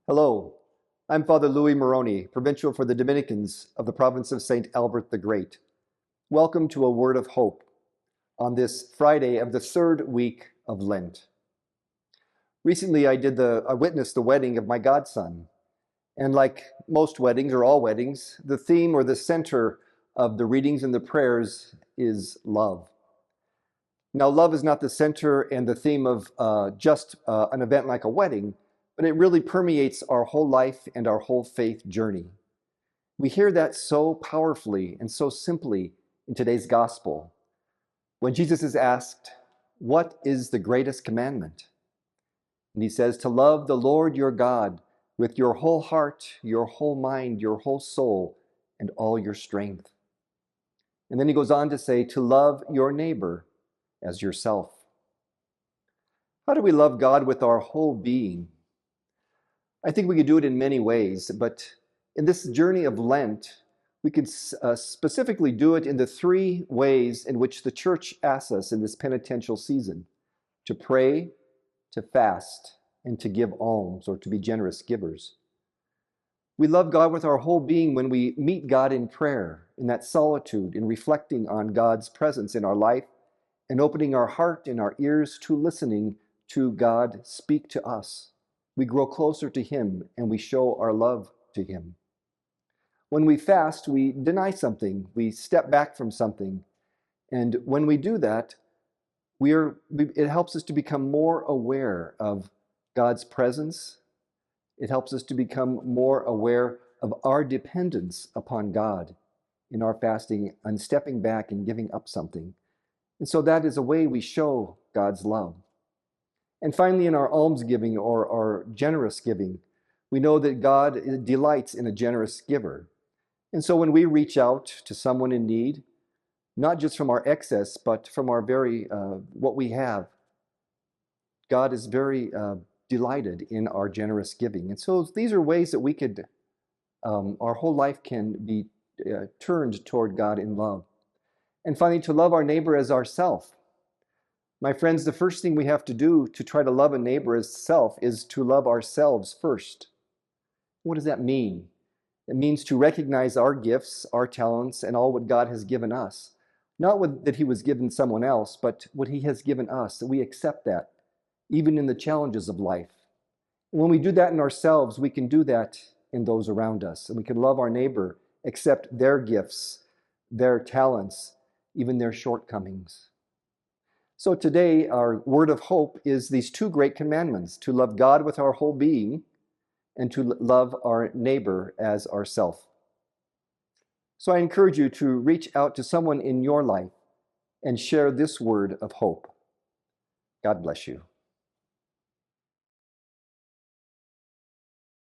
Hello, I'm Father Louis Moroni, Provincial for the Dominicans of the province of St. Albert the Great. Welcome to a word of hope on this Friday of the third week of Lent. Recently, I witnessed the wedding of my godson. And like most weddings, or all weddings, the theme or the center of the readings and the prayers is love. Now, love is not the center and the theme of just an event like a wedding, but it really permeates our whole life and our whole faith journey. We hear that so powerfully and so simply in today's gospel when Jesus is asked, "What is the greatest commandment?" And he says, "To love the Lord your God with your whole heart, your whole mind, your whole soul, and all your strength." And then he goes on to say, "To love your neighbor as yourself." How do we love God with our whole being? I think we could do it in many ways, but in this journey of Lent, we could specifically do it in the three ways in which the Church asks us in this penitential season: to pray, to fast, and to give alms, or to be generous givers. We love God with our whole being when we meet God in prayer, in that solitude, in reflecting on God's presence in our life, and opening our heart and our ears to listening to God speak to us. We grow closer to Him and we show our love to Him. When we fast, we deny something, we step back from something. And when we do that, it helps us to become more aware of God's presence. It helps us to become more aware of our dependence upon God in our fasting and stepping back and giving up something. And so that is a way we show God's love. And finally, in our almsgiving or our generous giving, we know that God delights in a generous giver. And so when we reach out to someone in need, not just from our excess, but from our very, what we have, God is very delighted in our generous giving. And so these are ways that we could, our whole life can be turned toward God in love. And finally, to love our neighbor as ourself. My friends, the first thing we have to do to try to love a neighbor as self is to love ourselves first. What does that mean? It means to recognize our gifts, our talents, and all what God has given us. Not that He was given someone else, but what He has given us, that we accept that, even in the challenges of life. And when we do that in ourselves, we can do that in those around us. And we can love our neighbor, accept their gifts, their talents, even their shortcomings. So today, our word of hope is these two great commandments: to love God with our whole being and to love our neighbor as ourself. So I encourage you to reach out to someone in your life and share this word of hope. God bless you.